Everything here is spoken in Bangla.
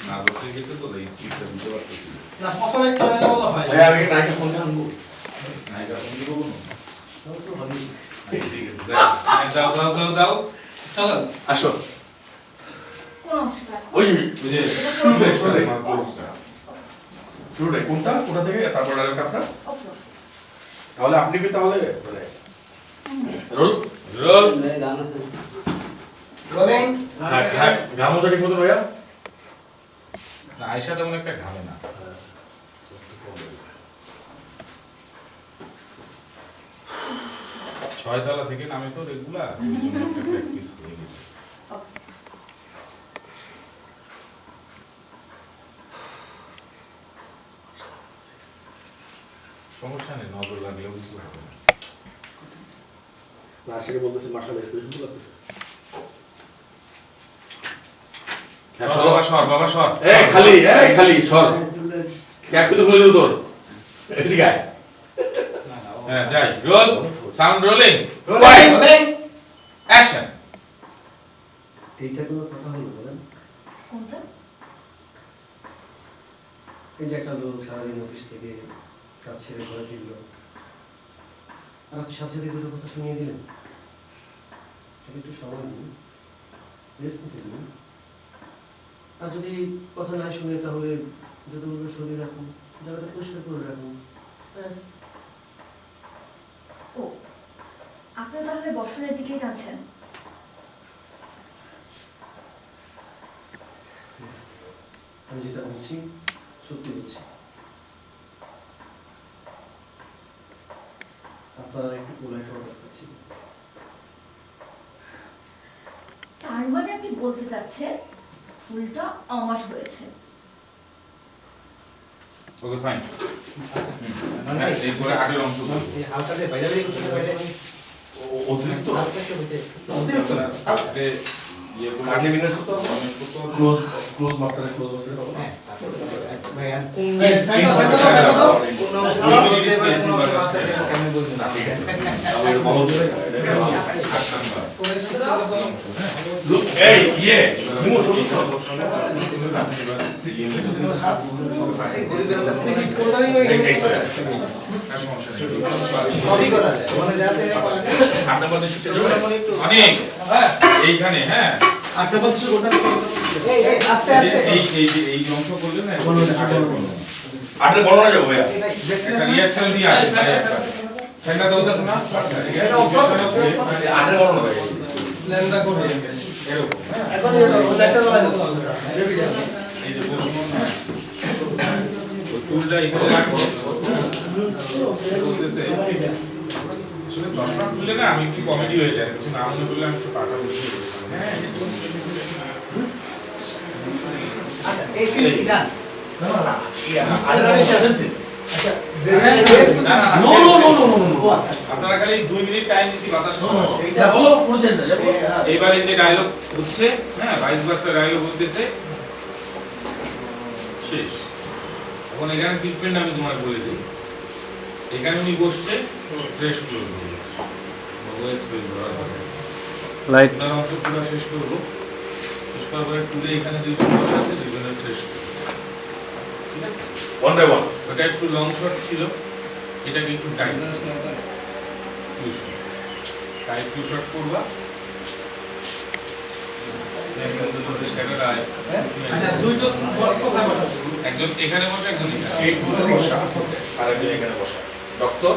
না বসে গেছে তো এই স্পিডটা দিতে পারতেছি না প্রথমে ক্যামেরা বলা হয় ভাই আমি নাইকা ফোন আনবো নাইকা ফোন দিব না তো ভালো ঠিক আছে দাও দাও দাও দাও চলো আসো কোন অংশটা? ওই ওই যে শুরুটাই আমার কোর্সটা শুরুটাই কোনটা থেকে তারপর আরেকটা আপনার ওকে। তাহলে আপনি কি তাহলে মানে রোল রোল রোলিং গামোচা ঠিক মতো রয়া না আয়শা তেমন একটা ঘামে না ছয়তলা থেকে নামে তো রেগুলার ওই জন্য একটা প্র্যাকটিস হয়ে গেছে সমস্যা নেই নজর লাগলেও কিছু হবে না না সেটা বলতেছে মাশাআল্লাহ এক্সপ্রেশন তো লাগতেছে হ্যাঁ সর বাবা সর বাবা সর এই খালি সর এক তো খুলে দেব তোর এদিকে আয় হ্যাঁ যাই roll sound rolling rolling action এইটা কোনো কথা হলো বলেন? কোনটা? এই যে একটা লোক সারাদিন অফিস থেকে কাজ ছেড়ে ঘরে ফিরলো আর আপনি সাথে সাথে দুটো কথা শুনিয়ে দিলেন। তাহলে একটু সময় দিন, রেস্ট নিতে দিন। আর যদি কথা না শুনে তাহলে যতগুলো শরীর রাখুন, জায়গাটা পরিষ্কার করে রাখুন, ব্যাস। ও, আপনি তাহলে বসনের দিকেই যাচ্ছেন? আমি যেটা বলছি সত্যি বলছি। আপনারা একটু কোলায় খাওয়া দরকার ছিল। তার মানে আপনি বলতে চাচ্ছেন ফুলটা আমার হয়েছে? ওকে ফাইন হ্যাঁ এরপরে আগের অংশ এই হালকাতে বাইরে বেরিয়ে করতে পারে অতিরিক্ত আপনি ইয়ে করে কাটলে বিন্যাস করতে হবে অনেক করতে হবে। ক্লোজ মাস্টারে ক্লোজ মাস্টারে হবে না ঠিক আছে তাহলে এটা বলো লুক এই ইয়ে মুভ অনেক এইখানে হ্যাঁ এই অংশ করলে না আটলে বর্ণনা যাবো ভাইয়া একটা রিয়াকশন দিয়ে আসবে ঠান্ডা দাও তো শোনা আটলে বর্ণনা ভাই লেন্দা করে এরকম হ্যাঁ এই যে বসুন না ওই টুলটা এখানে রাখো বলতেছে আসলে চশমা খুললে না আমি একটু কমেডি হয়ে যায় কিছু না মনে করলে আমি একটু পাটা বসিয়ে দিচ্ছি হ্যাঁ আপনারা খালি 2 মিনিট টাইম দিতে বাতাস এইবার এই যে ডায়লগ হচ্ছে হ্যাঁ ভাইস ভার্সা ডায়লগ হচ্ছে শেষ এখন এখানে ট্রিটমেন্ট আমি তোমাকে বলে দিই এখানে উনি বসছে ফ্রেশ ক্লোজ করবে ওয়েস ফিল করা হবে লাইট না অংশ পুরো শেষ করব শেষ করার পরে টুলে এখানে দুইজন বসে আছে দুইজনের ফ্রেশ ঠিক আছে ওয়ান বাই ওয়ান ওটা একটু লং শট ছিল এটাকে একটু টাইট টাইট টু শট করবা একজন এখানে বসে একজন এখানে এই দুটো বসা আর একজন এখানে বসা ডক্টর